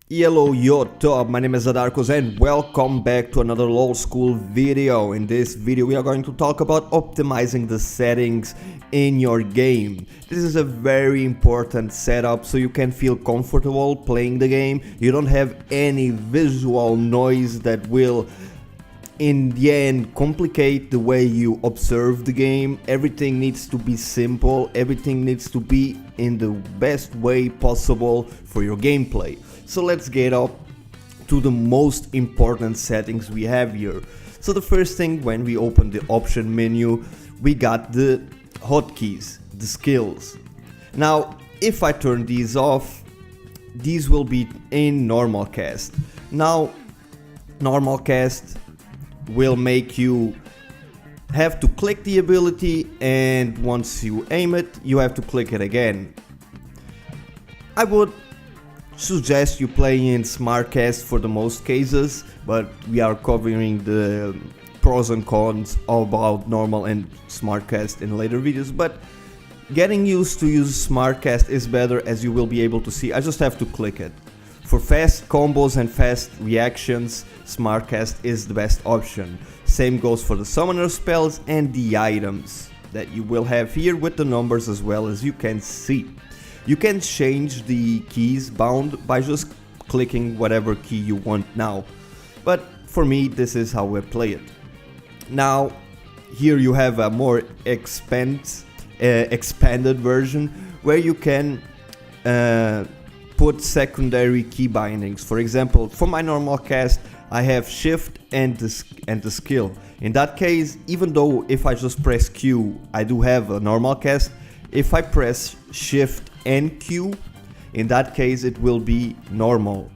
Hello, yo top, my name is Zadarkus and welcome back to another LoL School video. In this video we are going to talk about optimizing the settings in your game. This is a very important setup so you can feel comfortable playing the game. You don't have any visual noise that will in the end complicate the way you observe the game. Everything needs to be simple, everything needs to be in the best way possible for your gameplay. So let's get up to the most important settings we have here. So the first thing, when we open the option menu, we got the hotkeys, the skills. Now if I turn these off, these will be in normal cast. Now normal cast will make you have to click the ability, and once you aim it you have to click it again. I would suggest you play in SmartCast for the most cases, but we are covering the pros and cons about normal and SmartCast in later videos. But getting used to use SmartCast is better, as you will be able to see. I just have to click it. For fast combos and fast reactions, SmartCast is the best option. Same goes for the summoner spells and the items that you will have here with the numbers as well, as you can see. You can change the keys bound by just clicking whatever key you want now. But for me, this is how I play it. Now, here you have a more expanded version where you can put secondary key bindings. For example, for my normal cast, I have shift and the skill. In that case, even though if I just press Q, I do have a normal cast, if I press shift and Q, in that case it will be normal,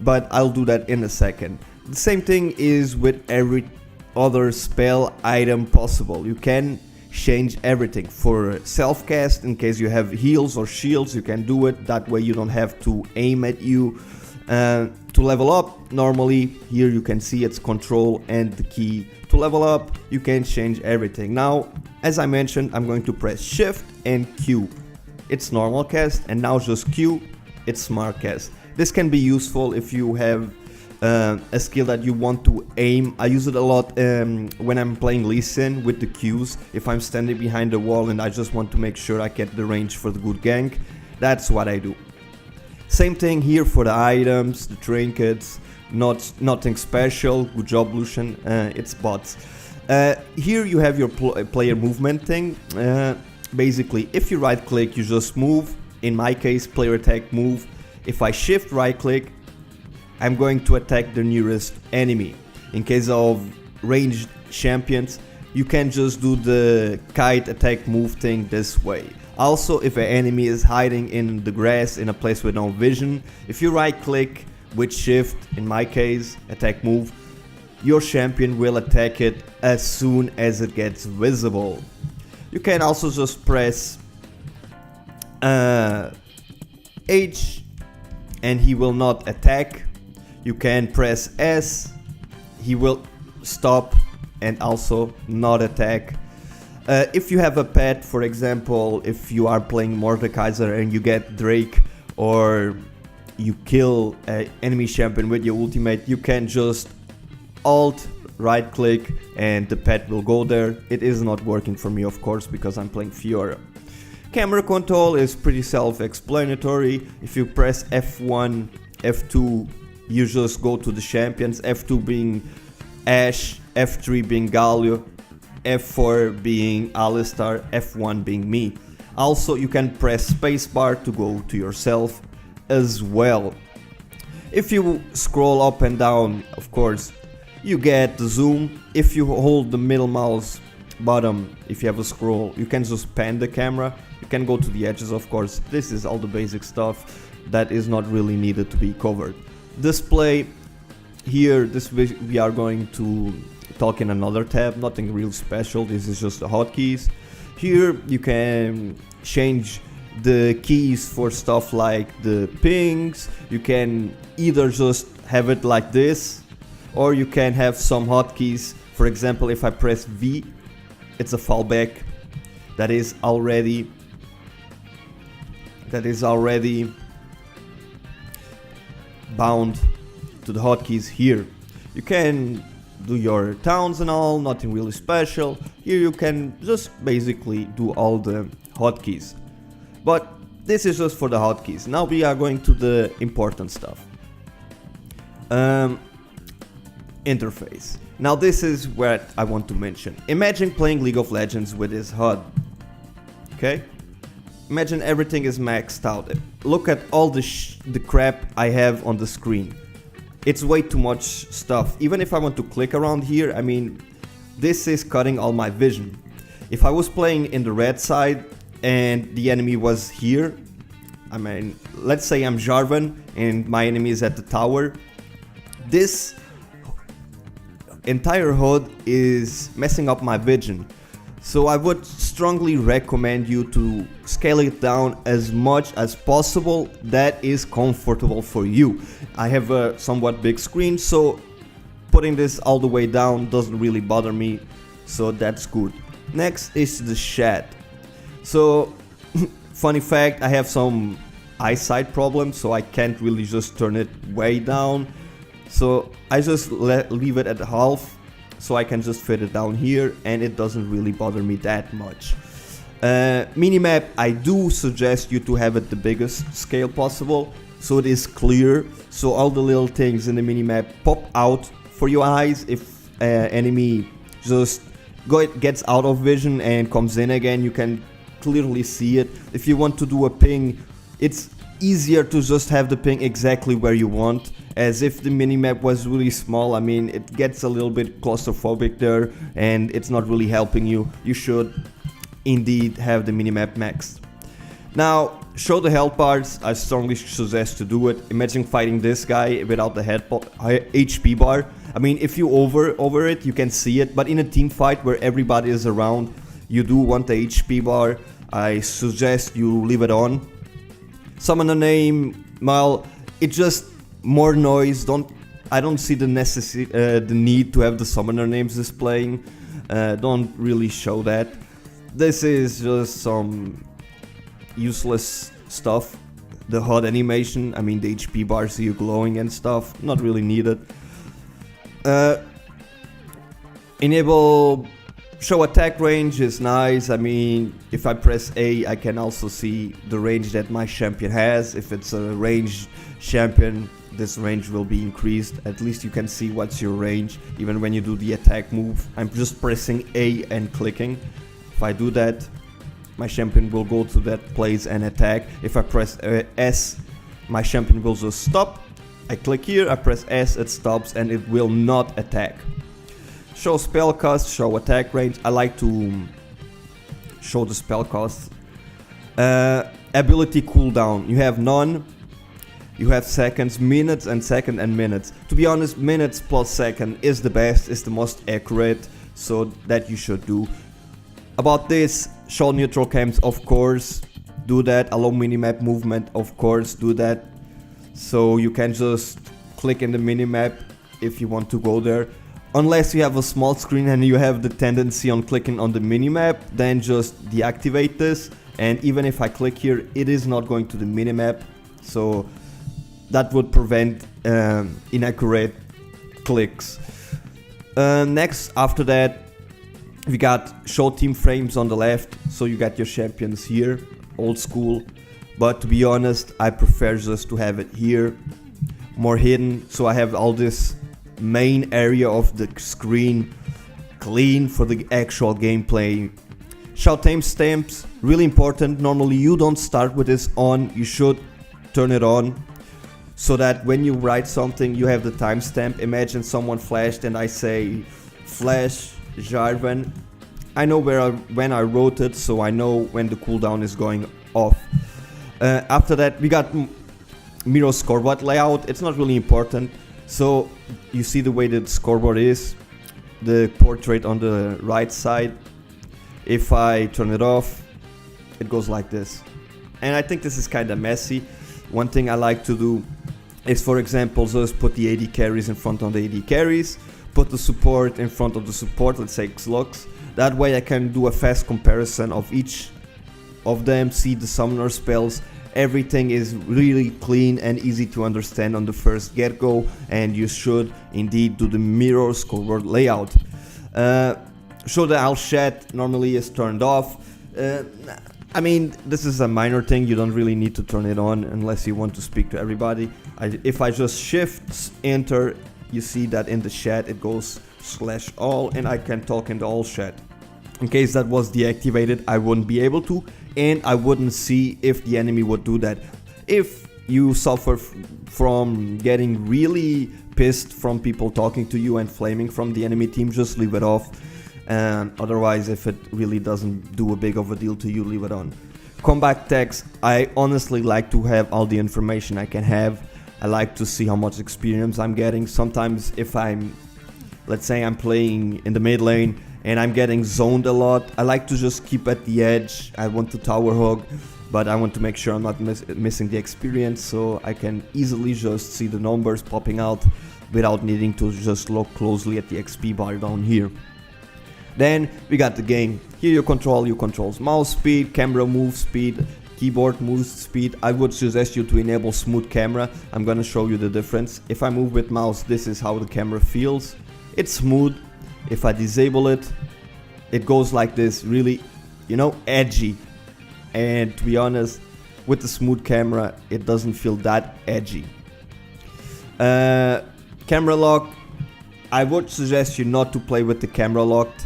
but I'll do that in a second. The same thing is with every other spell item possible. You can change everything. For self cast, in case you have heals or shields, you can do it that way. You don't have to aim at you. To level up, normally here you can see it's control and the key. To level up you can change everything. Now as I mentioned, I'm going to press shift and Q, it's normal cast, and now just Q, it's smart cast. This can be useful if you have a skill that you want to aim. I use it a lot when I'm playing Lee Sin with the Qs. If I'm standing behind the wall and I just want to make sure I get the range for the good gank, that's what I do. Same thing here for the items, the trinkets, nothing special. Good job, Lucian, it's bots. Here you have your player movement thing. Basically, if you right click, you just move. In my case, player attack move. If I shift right click, I'm going to attack the nearest enemy. In case of ranged champions, you can just do the kite attack move thing this way. Also, if an enemy is hiding in the grass in a place with no vision, if you right click with shift, in my case attack move, your champion will attack it as soon as it gets visible. You can also just press H and he will not attack. You can press S, he will stop and also not attack. If you have a pet, for example, if you are playing Mordekaiser and you get Drake, or you kill an enemy champion with your ultimate, you can just alt right click and the pet will go there. It is not working for me, of course, because I'm playing Fiora. Camera control is pretty self-explanatory. If you press F1, F2, you just go to the champions, F2 being Ashe, F3 being Galio, F4 being Alistar, F1 being me. Also, you can press spacebar to go to yourself as well. If you scroll up and down, of course, you get the zoom. If you hold the middle mouse button, if you have a scroll, you can just pan the camera. You can go to the edges, of course. This is all the basic stuff that is not really needed to be covered. Display, here we are going to talk in another tab, nothing real special. This is just the hotkeys. Here you can change the keys for stuff like the pings. You can either just have it like this, or you can have some hotkeys. For example, if I press V, it's a fallback. That is already bound to the hotkeys here. You can do your towns and all, nothing really special. Here you can just basically do all the hotkeys. But this is just for the hotkeys. Now we are going to the important stuff. Interface. Now this is what I want to mention. Imagine playing League of Legends with this HUD. Okay? Imagine everything is maxed out. Look at all the crap I have on the screen. It's way too much stuff. Even if I want to click around here, I mean, this is cutting all my vision. If I was playing in the red side and the enemy was here, I mean, let's say I'm Jarvan and my enemy is at the tower, this entire HUD is messing up my vision. So I would strongly recommend you to scale it down as much as possible that is comfortable for you. I have a somewhat big screen, so putting this all the way down doesn't really bother me, so that's good. Next is the chat. So funny fact, I have some eyesight problems, so I can't really just turn it way down. So I just leave it at half, so I can just fit it down here and it doesn't really bother me that much. Minimap, I do suggest you to have it the biggest scale possible, so it is clear, so all the little things in the minimap pop out for your eyes. If enemy just gets out of vision and comes in again, you can clearly see it. If you want to do a ping, it's easier to just have the ping exactly where you want, as if the minimap was really small. I mean, it gets a little bit claustrophobic there and it's not really helping you. You should indeed have the minimap maxed. Now, show the health bars. I strongly suggest to do it. Imagine fighting this guy without the HP bar. I mean, if you over it, you can see it, but in a team fight where everybody is around, you do want the HP bar. I suggest you leave it on. Summoner name, well, it's just more noise. I don't see the need to have the summoner names displaying. Don't really show that. This is just some useless stuff. The HUD animation, I mean the HP bar, see you glowing and stuff, not really needed. Enable show attack range is nice. I mean, if I press A, I can also see the range that my champion has. If it's a ranged champion, this range will be increased. At least you can see what's your range, even when you do the attack move. I'm just pressing A and clicking. If I do that, my champion will go to that place and attack. If I press S, my champion will just stop. I click here, I press S, it stops and it will not attack. Show spell cost, show attack range. I like to show the spell cost. Ability cooldown. You have none. You have seconds, minutes, and second and minutes. To be honest, minutes plus second is the best, is the most accurate, so that you should do. About this, show neutral camps, of course, do that. Allow minimap movement, of course, do that. So you can just click in the minimap if you want to go there. Unless you have a small screen and you have the tendency on clicking on the minimap, then just deactivate this. And even if I click here, it is not going to the minimap. So that would prevent inaccurate clicks. Next, after that, we got show team frames on the left. So you got your champions here, old school. But to be honest, I prefer just to have it here, more hidden. So I have all this main area of the screen clean for the actual gameplay. Show timestamps, really important. Normally you don't start with this on, you should turn it on so that when you write something you have the timestamp. Imagine someone flashed and I say flash Jarvan. I know when I wrote it, so I know when the cooldown is going off. After that we got mirror scoreboard layout. It's not really important. So you see the way that the scoreboard is, the portrait on the right side. If I turn it off, it goes like this. And I think this is kind of messy. One thing I like to do is, for example, just put the AD carries in front of the AD carries, put the support in front of the support, let's say Xlux. That way I can do a fast comparison of each of them, see the summoner spells, everything is really clean and easy to understand on the first get-go, and you should indeed do the mirror scoreboard layout. Show the alt chat normally is turned off. I mean, this is a minor thing, you don't really need to turn it on unless you want to speak to everybody. If I just shift enter, you see that in the chat it goes /all, and I can talk in the all chat. In case that was deactivated, I wouldn't be able to, and I wouldn't see if the enemy would do that. If you suffer from getting really pissed from people talking to you and flaming from the enemy team, just leave it off. Otherwise, if it really doesn't do a big of a deal to you, leave it on. Combat tags, I honestly like to have all the information I can have. I like to see how much experience I'm getting. Sometimes if let's say I'm playing in the mid lane and I'm getting zoned a lot, I like to just keep at the edge. I want to tower hog, but I want to make sure I'm not missing the experience, so I can easily just see the numbers popping out without needing to just look closely at the XP bar down here. Then we got the game. Here you control mouse speed, camera move speed, keyboard move speed. I would suggest you to enable smooth camera. I'm gonna show you the difference. If I move with mouse, this is how the camera feels. It's smooth. If I disable it, it goes like this, really, you know, edgy. And to be honest, with the smooth camera, it doesn't feel that edgy. Camera lock, I would suggest you not to play with the camera locked,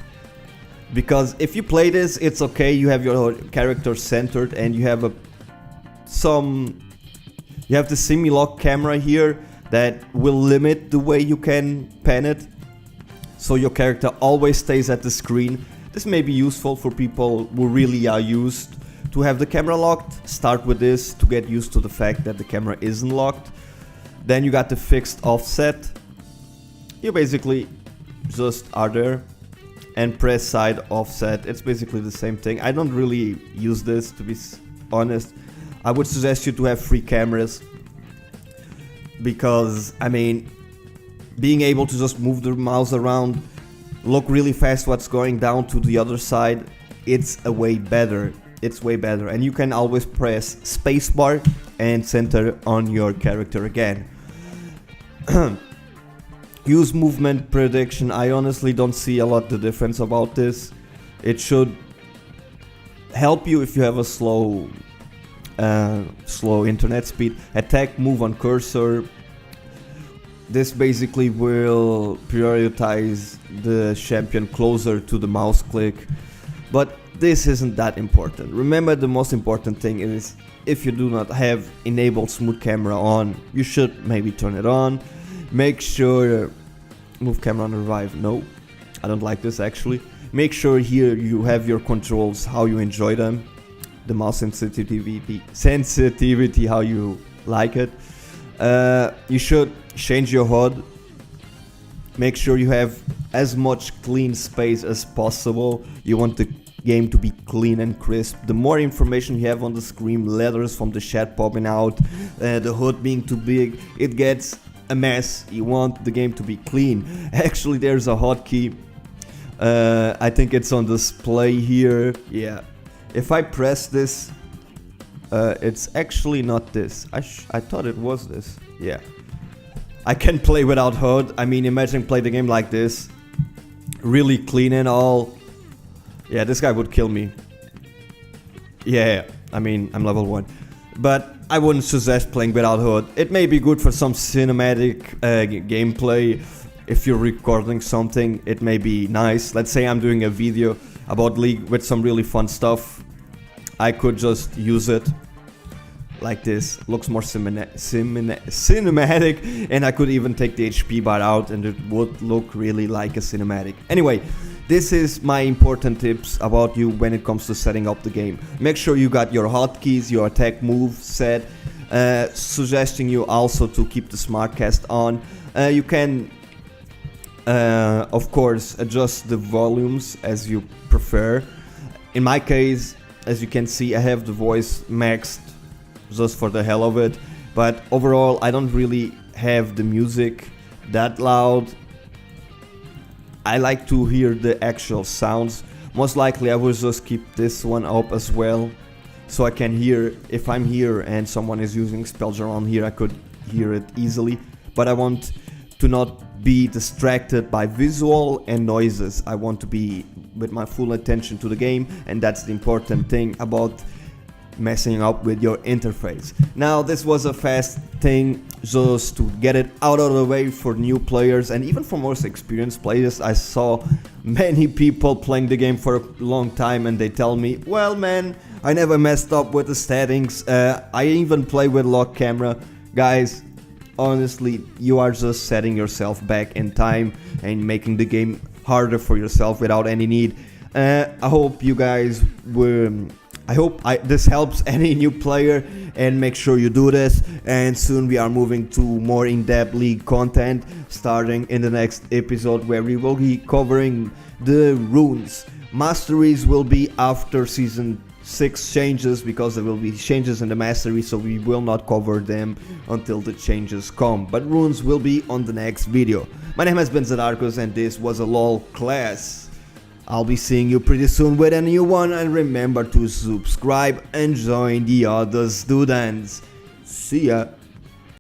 because if you play this, it's okay, you have your character centered and you have the semi-lock camera here that will limit the way you can pan it, so your character always stays at the screen. This may be useful for people who really are used to have the camera locked. Start with this to get used to the fact that the camera isn't locked. Then you got the fixed offset. You basically just are there and press side offset. It's basically the same thing. I don't really use this, to be honest. I would suggest you to have 3 cameras, because I mean, being able to just move the mouse around, look really fast what's going down to the other side, it's way better. It's way better, and you can always press spacebar and center on your character again. Use movement prediction. I honestly don't see a lot the difference about this. It should help you if you have a slow internet speed. Attack move on cursor. This basically will prioritize the champion closer to the mouse click, but this isn't that important. Remember, the most important thing is, if you do not have enabled smooth camera on, you should maybe turn it on. Make sure, move camera on revive, no, I don't like this actually. Make sure here you have your controls, how you enjoy them, the mouse sensitivity, how you like it. You should change your HUD. Make sure you have as much clean space as possible. You want the game to be clean and crisp. The more information you have on the screen, letters from the chat popping out, the HUD being too big, it gets a mess. You want the game to be clean. Actually, there's a hotkey. I think it's on display here. Yeah. If I press this, it's actually not this. I thought it was this. Yeah. I can play without HUD. I mean, imagine play the game like this. Really clean and all. Yeah, this guy would kill me. Yeah, I mean, I'm level 1. But I wouldn't suggest playing without HUD. It may be good for some cinematic gameplay. If you're recording something, it may be nice. Let's say I'm doing a video about League with some really fun stuff. I could just use it like this. Looks more cinematic, and I could even take the HP bar out and it would look really like a cinematic. Anyway, this is my important tips about you when it comes to setting up the game. Make sure you got your hotkeys, your attack move set. Suggesting you also to keep the SmartCast on. You can of course adjust the volumes as you prefer. In my case, as you can see, I have the voice maxed just for the hell of it, but overall I don't really have the music that loud. I like to hear the actual sounds. Most likely I will just keep this one up as well, so I can hear if I'm here and someone is using spells around here, I could hear it easily. But I want to not be distracted by visual and noises. I want to be with my full attention to the game, and that's the important thing about messing up with your interface. Now, this was a fast thing just to get it out of the way for new players and even for most experienced players. I saw many people playing the game for a long time and they tell me, well man, I never messed up with the settings, I even play with lock camera. Guys, honestly, you are just setting yourself back in time and making the game harder for yourself without any need. I hope you guys were... I hope this helps any new player, and make sure you do this. And soon we are moving to more in-depth league content, starting in the next episode where we will be covering the runes. Masteries will be after season 6 changes, because there will be changes in the mastery, so we will not cover them until the changes come. But runes will be on the next video. My name has been Zadarkus and this was a LoL class. I'll be seeing you pretty soon with a new one, and remember to subscribe and join the other students. See ya!